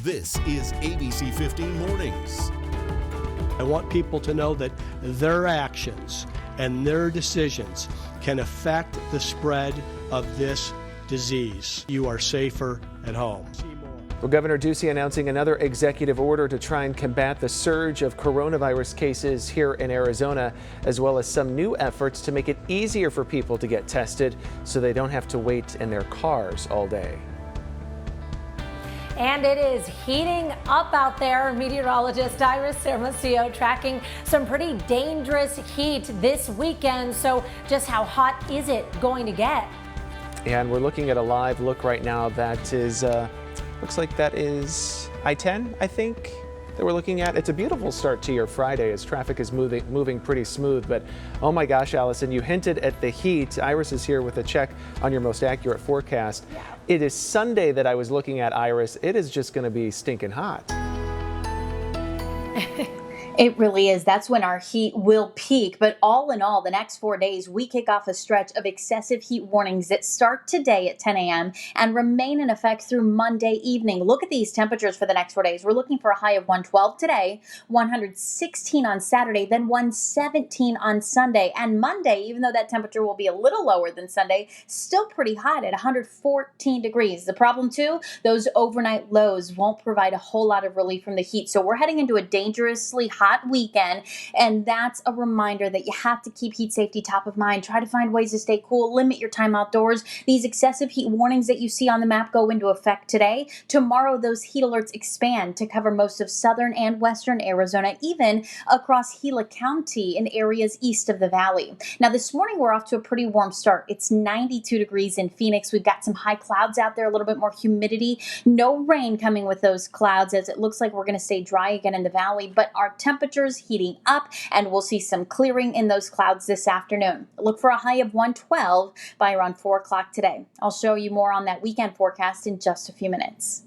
This is ABC15 Mornings. I want people to know that their actions and their decisions can affect the spread of this disease. You are safer at home. Well, Governor Ducey announcing another executive order to try and combat the surge of coronavirus cases here in Arizona, as well as some new efforts to make it easier for people to get tested so they don't have to wait in their cars all day. And it is heating up out there. Meteorologist Iris Sermocio tracking some pretty dangerous heat this weekend. So just how hot is it going to get? And we're looking at a live look right now that is, looks like that is I-10, I think, that we're looking at. It's a beautiful start to your Friday as traffic is moving pretty smooth. But oh my gosh, Allison, you hinted at the heat. Iris is here with a check on your most accurate forecast. Yeah. It is Sunday that I was looking at, Iris. It is just going to be stinking hot. It really is. That's when our heat will peak. But all in all, the next 4 days, we kick off a stretch of excessive heat warnings that start today at 10 a.m. and remain in effect through Monday evening. Look at these temperatures for the next 4 days. We're looking for a high of 112 today, 116 on Saturday, then 117 on Sunday. And Monday, even though that temperature will be a little lower than Sunday, still pretty hot at 114 degrees. The problem, too, those overnight lows won't provide a whole lot of relief from the heat. So we're heading into a dangerously hot weekend, and that's a reminder that you have to keep heat safety top of mind. Try to find ways to stay cool, limit your time outdoors. These excessive heat warnings that you see on the map go into effect today. Tomorrow, those heat alerts expand to cover most of southern and western Arizona, even across Gila County in areas east of the valley. Now, this morning, we're off to a pretty warm start. It's 92 degrees in Phoenix. We've got some high clouds out there, a little bit more humidity. No rain coming with those clouds, as it looks like we're going to stay dry again in the valley, but our temperatures heating up, and we'll see some clearing in those clouds this afternoon. Look for a high of 112 by around 4 o'clock today. I'll show you more on that weekend forecast in just a few minutes.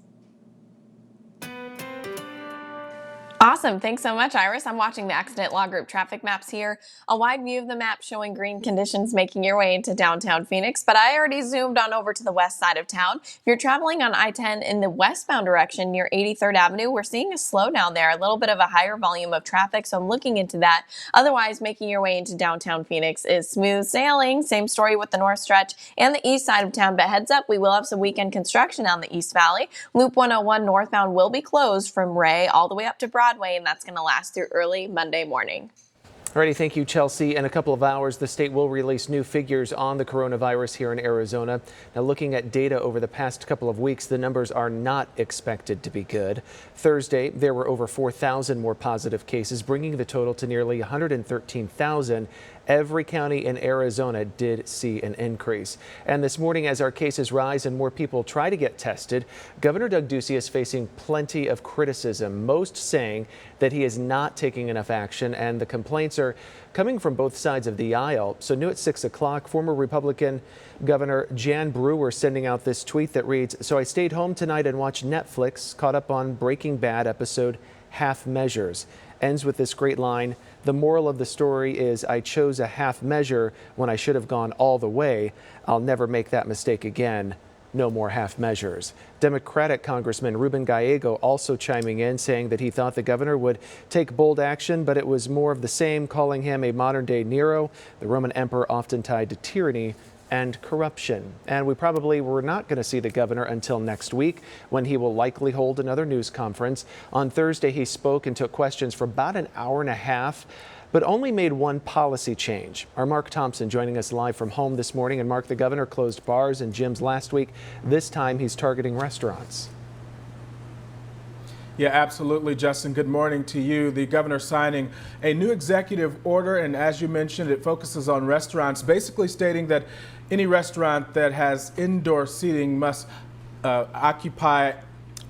Awesome. Thanks so much, Iris. I'm watching the Accident Law Group traffic maps here. A wide view of the map showing green conditions making your way into downtown Phoenix, but I already zoomed on over to the west side of town. If you're traveling on I-10 in the westbound direction near 83rd Avenue, we're seeing a slowdown there, a little bit of a higher volume of traffic, so I'm looking into that. Otherwise, making your way into downtown Phoenix is smooth sailing. Same story with the north stretch and the east side of town, but heads up, we will have some weekend construction on the East Valley. Loop 101 northbound will be closed from Ray all the way up to Broadway, and that's going to last through early Monday morning. Alrighty, thank you, Chelsea. In a couple of hours, the state will release new figures on the coronavirus here in Arizona. Now, looking at data over the past couple of weeks, the numbers are not expected to be good. Thursday, there were over 4,000 more positive cases, bringing the total to nearly 113,000. Every county in Arizona did see an increase. And this morning, as our cases rise and more people try to get tested, Governor Doug Ducey is facing plenty of criticism, most saying that he is not taking enough action, and the complaints are coming from both sides of the aisle. So new at 6 o'clock, former Republican Governor Jan Brewer sending out this tweet that reads, "So I stayed home tonight and watched Netflix, caught up on Breaking Bad episode Half Measures." Ends with this great line, "The moral of the story is I chose a half measure when I should have gone all the way. I'll never make that mistake again. No more half measures." Democratic Congressman Ruben Gallego also chiming in, saying that he thought the governor would take bold action, but it was more of the same, calling him a modern-day Nero, the Roman emperor often tied to tyranny and corruption. And we probably were not going to see the governor until next week, when he will likely hold another news conference. On Thursday, he spoke and took questions for about an hour and a half, but only made one policy change. Our Mark Thompson joining us live from home this morning. And Mark, the governor closed bars and gyms last week. This time he's targeting restaurants. Yeah, absolutely, Justin. Good morning to you. The governor signing a new executive order, and as you mentioned, it focuses on restaurants, basically stating that any restaurant that has indoor seating must occupy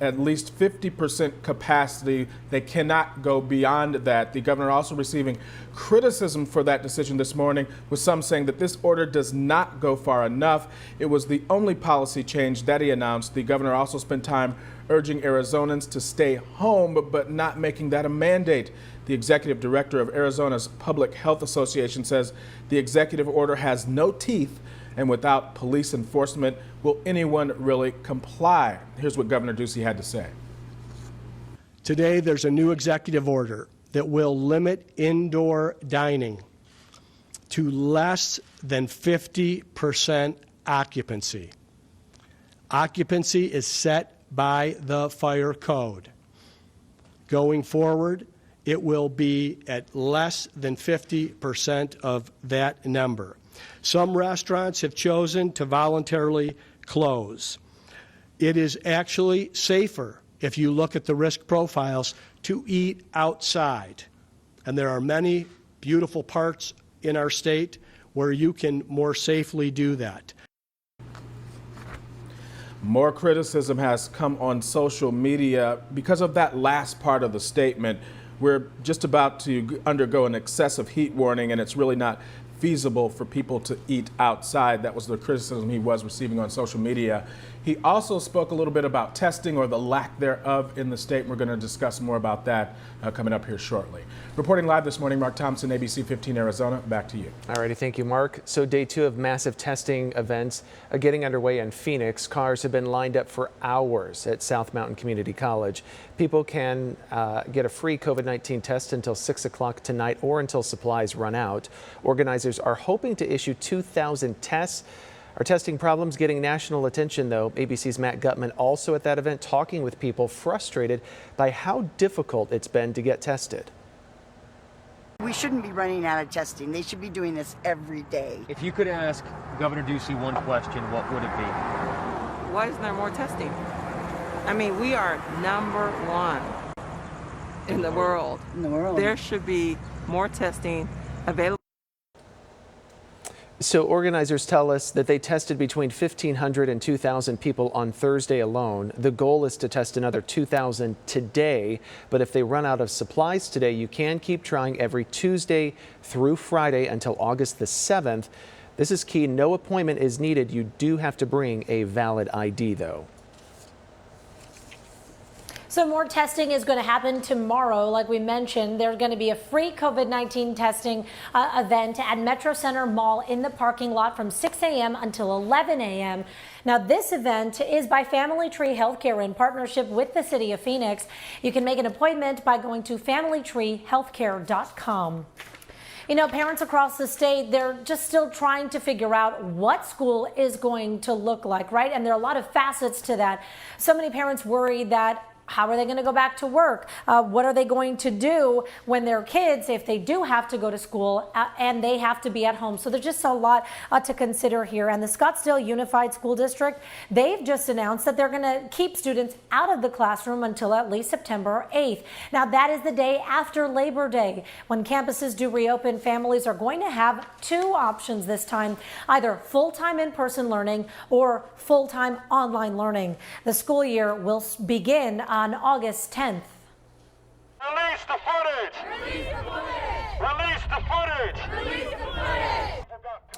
at least 50% capacity. They cannot go beyond that. The governor also receiving criticism for that decision this morning, with some saying that this order does not go far enough. It was the only policy change that he announced. The governor also spent time urging Arizonans to stay home, but not making that a mandate. The executive director of Arizona's Public Health Association says the executive order has no teeth, and without police enforcement, will anyone really comply? Here's what Governor Ducey had to say. Today, there's a new executive order that will limit indoor dining to less than 50% occupancy. Occupancy is set by the fire code. Going forward, it will be at less than 50% of that number. Some restaurants have chosen to voluntarily close. It is actually safer, if you look at the risk profiles, to eat outside. And there are many beautiful parts in our state where you can more safely do that. More criticism has come on social media because of that last part of the statement. We're just about to undergo an excessive heat warning, and it's really not feasible for people to eat outside. That was the criticism he was receiving on social media. He also spoke a little bit about testing, or the lack thereof, in the state. We're going to discuss more about that coming up here shortly. Reporting live this morning, Mark Thompson, ABC15 Arizona. Back to you. All righty, thank you, Mark. So day 2 of massive testing events getting underway in Phoenix. Cars have been lined up for hours at South Mountain Community College. People can get a free COVID-19 test until 6 o'clock tonight or until supplies run out. Organizers are hoping to issue 2,000 tests. Our testing problems getting national attention, though. ABC's Matt Gutman also at that event talking with people frustrated by how difficult it's been to get tested. We shouldn't be running out of testing. They should be doing this every day. If you could ask Governor Ducey one question, what would it be? Why isn't there more testing? I mean, we are number 1 in the world. There should be more testing available. So organizers tell us that they tested between 1,500 and 2,000 people on Thursday alone. The goal is to test another 2,000 today, but if they run out of supplies today, you can keep trying every Tuesday through Friday until August the 7th. This is key. No appointment is needed. You do have to bring a valid ID, though. So more testing is going to happen tomorrow. Like we mentioned, there's going to be a free COVID-19 testing event at Metro Center Mall in the parking lot from 6 a.m. until 11 a.m. Now, this event is by Family Tree Healthcare in partnership with the City of Phoenix. You can make an appointment by going to familytreehealthcare.com. You know, parents across the state, they're just still trying to figure out what school is going to look like, right? And there are a lot of facets to that. So many parents worry that how are they going to go back to work? What are they going to do when their kids, if they do have to go to school and they have to be at home? So there's just a lot to consider here. And the Scottsdale Unified School District, they've just announced that they're going to keep students out of the classroom until at least September 8th. Now, that is the day after Labor Day. When campuses do reopen, families are going to have 2 options this time, either full-time in-person learning or full-time online learning. The school year will begin on August 10th. Release the footage! Release the footage! Release the footage! Release the footage!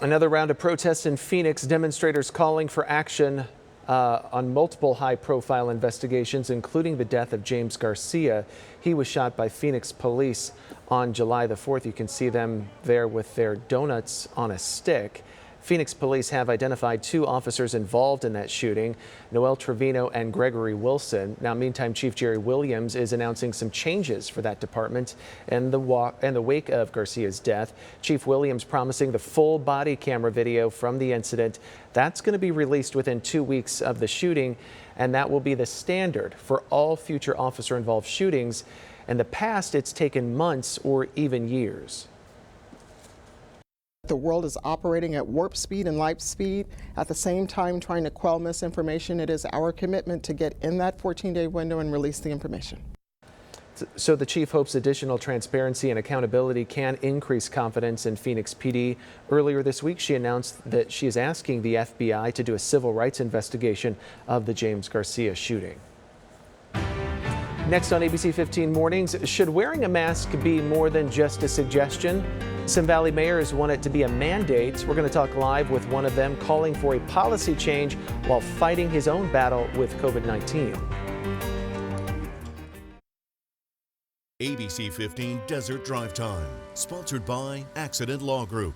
Another round of protests in Phoenix. Demonstrators calling for action on multiple high-profile investigations, including the death of James Garcia. He was shot by Phoenix police on July the 4th. You can see them there with their donuts on a stick. Phoenix police have identified 2 officers involved in that shooting, Noel Trevino and Gregory Wilson. Now, meantime, Chief Jerry Williams is announcing some changes for that department in the wake of Garcia's death. Chief Williams promising the full body camera video from the incident. That's going to be released within 2 weeks of the shooting, and that will be the standard for all future officer-involved shootings. In the past, it's taken months or even years. The world is operating at warp speed and light speed. At the same time, trying to quell misinformation. It is our commitment to get in that 14-day window and release the information. So the chief hopes additional transparency and accountability can increase confidence in Phoenix PD. Earlier this week, she announced that she is asking the FBI to do a civil rights investigation of the James Garcia shooting. Next on ABC 15 Mornings, should wearing a mask be more than just a suggestion? Some Valley mayors want it to be a mandate. We're going to talk live with one of them calling for a policy change while fighting his own battle with COVID-19. ABC 15 Desert Drive Time, sponsored by Accident Law Group.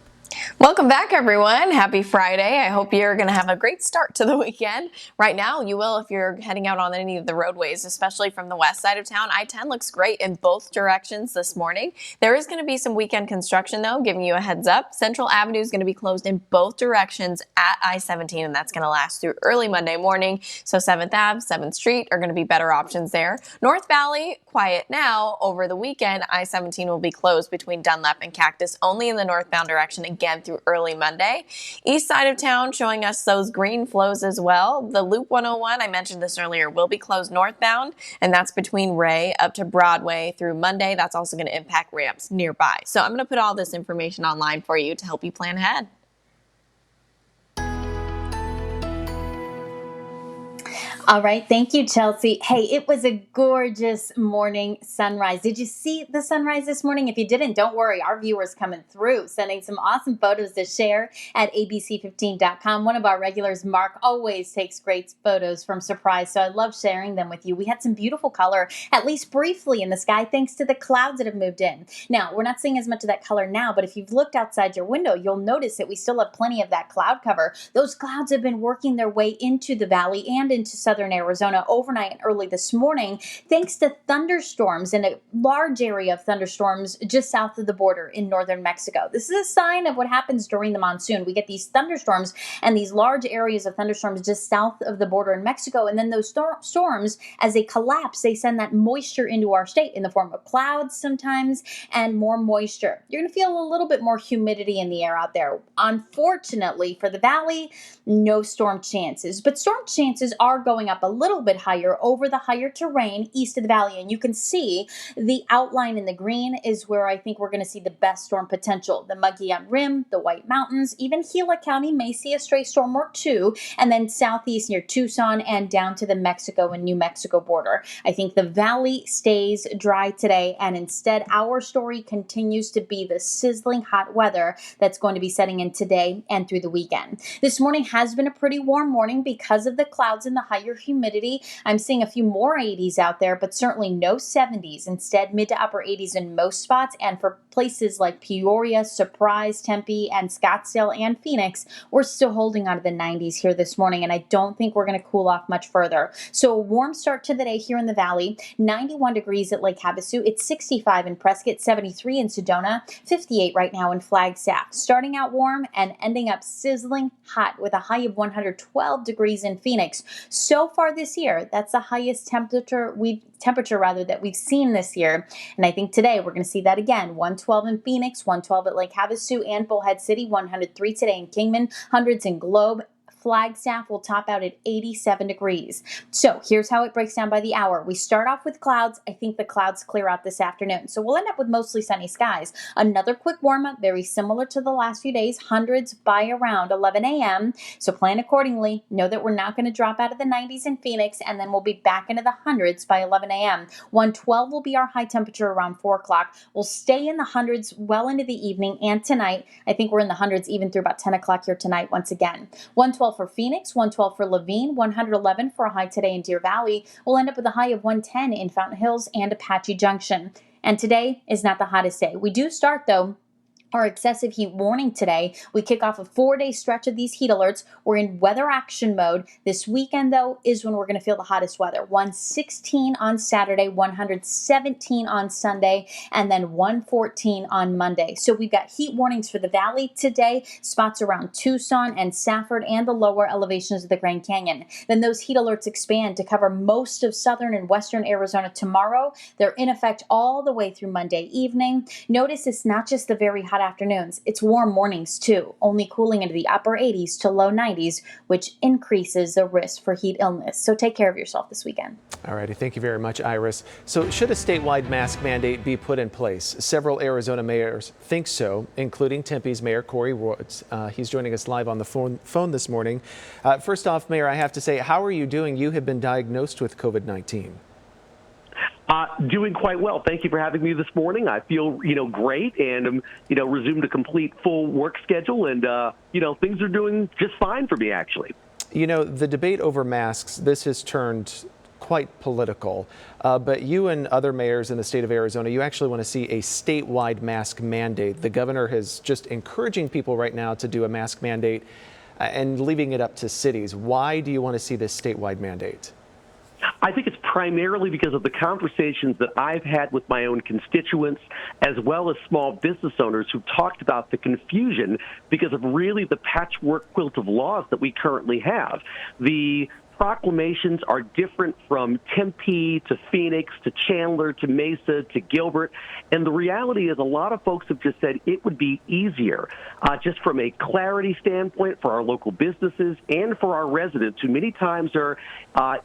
Welcome back, everyone. Happy Friday. I hope you're going to have a great start to the weekend. Right now, you will if you're heading out on any of the roadways, especially from the west side of town. I-10 looks great in both directions this morning. There is going to be some weekend construction, though, giving you a heads up. Central Avenue is going to be closed in both directions at I-17, and that's going to last through early Monday morning. So 7th Ave, 7th Street are going to be better options there. North Valley, quiet now. Over the weekend, I-17 will be closed between Dunlap and Cactus, only in the northbound direction again through early Monday. East side of town showing us those green flows as well. The Loop 101, I mentioned this earlier, will be closed northbound, and that's between Ray up to Broadway through Monday. That's also going to impact ramps nearby. So I'm going to put all this information online for you to help you plan ahead. All right. Thank you, Chelsea. Hey, it was a gorgeous morning sunrise. Did you see the sunrise this morning? If you didn't, don't worry. Our viewers coming through, sending some awesome photos to share at ABC15.com. One of our regulars, Mark, always takes great photos from Surprise, so I love sharing them with you. We had some beautiful color, at least briefly, in the sky, thanks to the clouds that have moved in. Now, we're not seeing as much of that color now, but if you've looked outside your window, you'll notice that we still have plenty of that cloud cover. Those clouds have been working their way into the valley and into southern Arizona overnight and early this morning, thanks to thunderstorms and a large area of thunderstorms just south of the border in northern Mexico. This is a sign of what happens during the monsoon. We get these thunderstorms and these large areas of thunderstorms just south of the border in Mexico, and then those storms, as they collapse, they send that moisture into our state in the form of clouds sometimes and more moisture. You're going to feel a little bit more humidity in the air out there. Unfortunately for the valley, no storm chances, but storm chances are going up a little bit higher over the higher terrain east of the valley. And you can see the outline in the green is where I think we're going to see the best storm potential. The Mogollon Rim, the White Mountains, even Gila County may see a stray storm or two, and then southeast near Tucson and down to the Mexico and New Mexico border. I think the valley stays dry today, and instead our story continues to be the sizzling hot weather that's going to be setting in today and through the weekend. This morning has been a pretty warm morning because of the clouds and the higher humidity. I'm seeing a few more 80s out there, but certainly no 70s. Instead, mid to upper 80s in most spots. And for places like Peoria, Surprise, Tempe, and Scottsdale and Phoenix, we're still holding on to the 90s here this morning, and I don't think we're going to cool off much further. So a warm start to the day here in the valley. 91 degrees at Lake Havasu. It's 65 in Prescott, 73 in Sedona, 58 right now in Flagstaff. Starting out warm and ending up sizzling hot with a high of 112 degrees in Phoenix. So far this year, that's the highest temperature that we've seen this year. And I think today we're going to see that again. 112 in Phoenix, 112 at Lake Havasu and Bullhead City, 103 today in Kingman, hundreds in Globe. Flagstaff will top out at 87 degrees. So here's how it breaks down by the hour. We start off with clouds. I think the clouds clear out this afternoon. So we'll end up with mostly sunny skies. Another quick warm up, very similar to the last few days, hundreds by around 11 a.m. So plan accordingly. Know that we're not going to drop out of the 90s in Phoenix, and then we'll be back into the hundreds by 11 a.m. 112 will be our high temperature around 4 o'clock. We'll stay in the hundreds well into the evening and tonight. I think we're in the hundreds even through about 10 o'clock here tonight once again. 112 for Phoenix, 112 for Laveen, 111 for a high today in Deer Valley. We'll end up with a high of 110 in Fountain Hills and Apache Junction. And today is not the hottest day. We do start, though, our excessive heat warning today. We kick off a 4-day stretch of these heat alerts. We're in weather action mode. This weekend, though, is when we're going to feel the hottest weather. 116 on Saturday, 117 on Sunday, and then 114 on Monday. So we've got heat warnings for the valley today, spots around Tucson and Safford and the lower elevations of the Grand Canyon. Then those heat alerts expand to cover most of southern and western Arizona tomorrow. They're in effect all the way through Monday evening. Notice it's not just the very hot afternoons. It's warm mornings too, only cooling into the upper 80s to low 90s, which increases the risk for heat illness. So take care of yourself this weekend. All righty. Thank you very much, Iris. So should a statewide mask mandate be put in place? Several Arizona mayors think so, including Tempe's Mayor Corey Woods. He's joining us live on the phone this morning. First off, Mayor, I have to say, how are you doing? You have been diagnosed with COVID-19. Doing quite well. Thank you for having me this morning. I feel, great and, resumed a complete full work schedule and, things are doing just fine for me, actually. The debate over masks, this has turned quite political. But you and other mayors in the state of Arizona, you actually want to see a statewide mask mandate. The governor is just encouraging people right now to do a mask mandate and leaving it up to cities. Why do you want to see this statewide mandate? I think it's primarily because of the conversations that I've had with my own constituents, as well as small business owners who've talked about the confusion because of really the patchwork quilt of laws that we currently have. The proclamations are different from Tempe to Phoenix to Chandler to Mesa to Gilbert. And the reality is a lot of folks have just said it would be easier just from a clarity standpoint for our local businesses and for our residents who many times are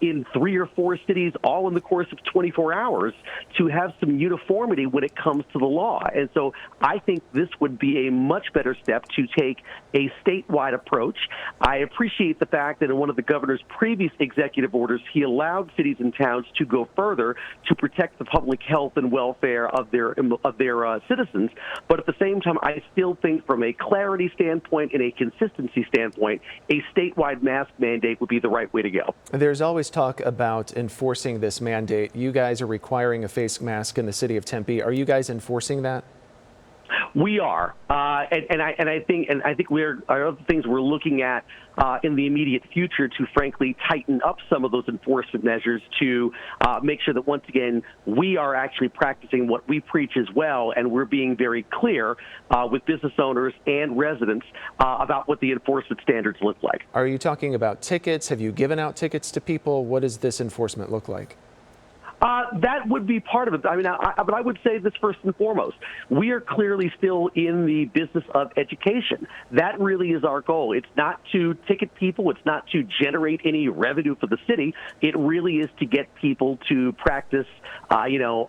in 3 or 4 cities all in the course of 24 hours to have some uniformity when it comes to the law. And so I think this would be a much better step to take a statewide approach. I appreciate the fact that in one of the governor's previous executive orders, he allowed cities and towns to go further to protect the public health and welfare of their citizens. But at the same time, I still think from a clarity standpoint and a consistency standpoint, a statewide mask mandate would be the right way to go. There's always talk about enforcing this mandate. You guys are requiring a face mask in the city of Tempe. Are you guys enforcing that? We are, and I think we're other things we're looking at in the immediate future to frankly tighten up some of those enforcement measures to make sure that once again we are actually practicing what we preach as well, and we're being very clear with business owners and residents about what the enforcement standards look like. Are you talking about tickets? Have you given out tickets to people? What does this enforcement look like? That would be part of it. I mean, but I would say this first and foremost. We are clearly still in the business of education. That really is our goal. It's not to ticket people. It's not to generate any revenue for the city. It really is to get people to practice,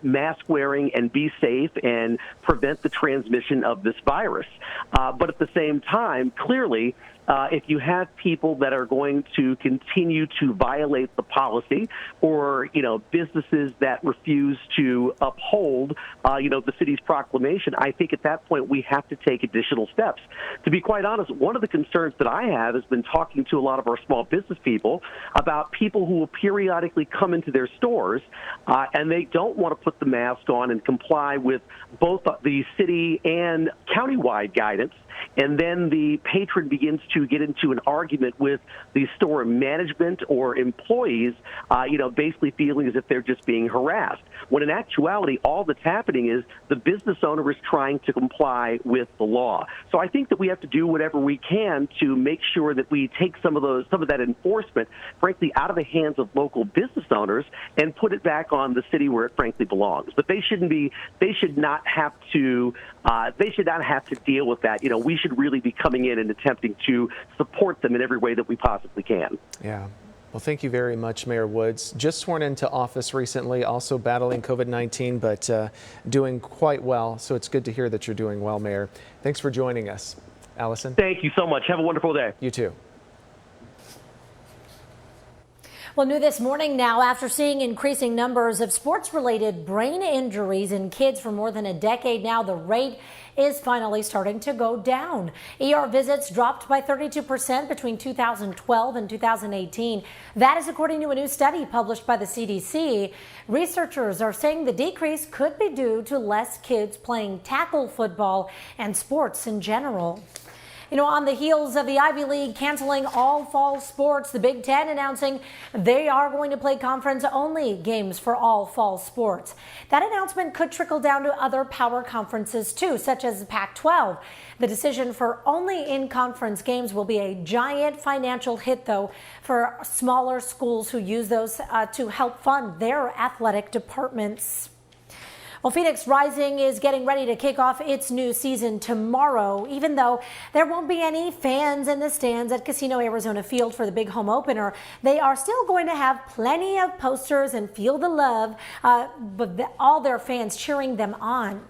mask wearing and be safe and prevent the transmission of this virus. But at the same time, clearly, if you have people that are going to continue to violate the policy or, businesses that refuse to uphold, the city's proclamation, I think at that point we have to take additional steps. To be quite honest, one of the concerns that I have has been talking to a lot of our small business people about people who will periodically come into their stores and they don't want to put the mask on and comply with both the city and countywide guidance. And then the patron begins to get into an argument with the store management or employees, basically feeling as if they're just being harassed. When in actuality, all that's happening is the business owner is trying to comply with the law. So I think that we have to do whatever we can to make sure that we take some of that enforcement, frankly, out of the hands of local business owners and put it back on the city where it frankly belongs. But they should not have to deal with that. We should really be coming in and attempting to support them in every way that we possibly can. Yeah. Well, thank you very much, Mayor Woods. Just sworn into office recently, also battling COVID-19, but doing quite well. So it's good to hear that you're doing well, Mayor. Thanks for joining us. Allison? Thank you so much. Have a wonderful day. You too. Well, new this morning now, after seeing increasing numbers of sports-related brain injuries in kids for more than a decade now, the rate is finally starting to go down. ER visits dropped by 32% between 2012 and 2018. That is according to a new study published by the CDC. Researchers are saying the decrease could be due to less kids playing tackle football and sports in general. On the heels of the Ivy League canceling all fall sports, the Big Ten announcing they are going to play conference-only games for all fall sports. That announcement could trickle down to other power conferences too, such as the Pac-12. The decision for only in-conference games will be a giant financial hit, though, for smaller schools who use those to help fund their athletic departments. Well, Phoenix Rising is getting ready to kick off its new season tomorrow, even though there won't be any fans in the stands at Casino Arizona Field for the big home opener. They are still going to have plenty of posters and Feel the Love, but all their fans cheering them on.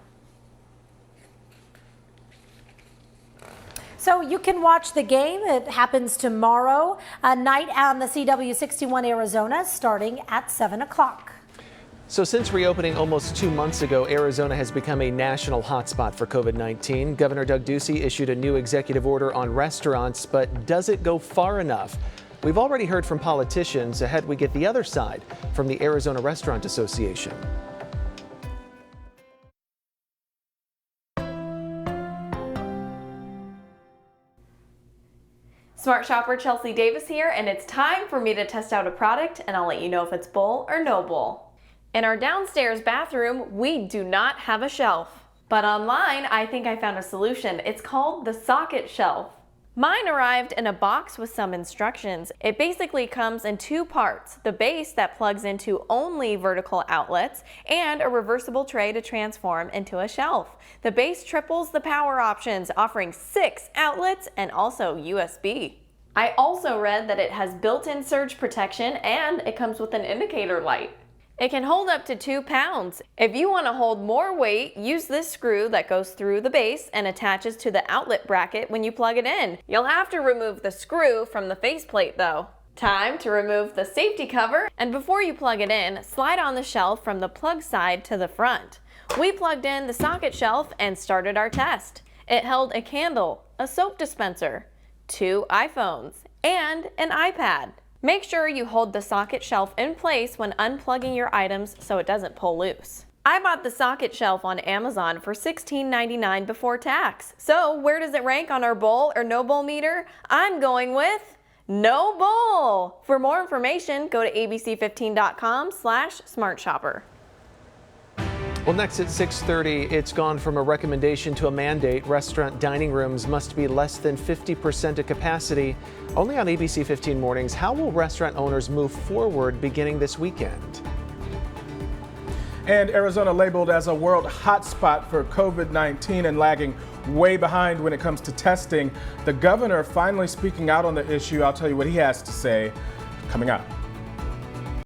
So you can watch the game. It happens tomorrow night on the CW61 Arizona starting at 7 o'clock. So since reopening almost 2 months ago, Arizona has become a national hotspot for COVID-19. Governor Doug Ducey issued a new executive order on restaurants, but does it go far enough? We've already heard from politicians. Ahead, we get the other side from the Arizona Restaurant Association. Smart Shopper Chelsea Davis here, and it's time for me to test out a product, and I'll let you know if it's bowl or no bowl. In our downstairs bathroom, we do not have a shelf. But online, I think I found a solution. It's called the socket shelf. Mine arrived in a box with some instructions. It basically comes in two parts, the base that plugs into only vertical outlets and a reversible tray to transform into a shelf. The base triples the power options, offering 6 outlets and also USB. I also read that it has built-in surge protection and it comes with an indicator light. It can hold up to 2 pounds. If you want to hold more weight, use this screw that goes through the base and attaches to the outlet bracket when you plug it in. You'll have to remove the screw from the faceplate though. Time to remove the safety cover, and before you plug it in, slide on the shelf from the plug side to the front. We plugged in the socket shelf and started our test. It held a candle, a soap dispenser, 2 iPhones, and an iPad. Make sure you hold the socket shelf in place when unplugging your items so it doesn't pull loose. I bought the socket shelf on Amazon for $16.99 before tax. So where does it rank on our bowl or no bowl meter? I'm going with no bowl. For more information, go to abc15.com/smartshopper. Well, next at 6:30, it's gone from a recommendation to a mandate. Restaurant dining rooms must be less than 50% of capacity. Only on ABC 15 Mornings, how will restaurant owners move forward beginning this weekend? And Arizona labeled as a world hotspot for COVID-19 and lagging way behind when it comes to testing. The governor finally speaking out on the issue. I'll tell you what he has to say coming up.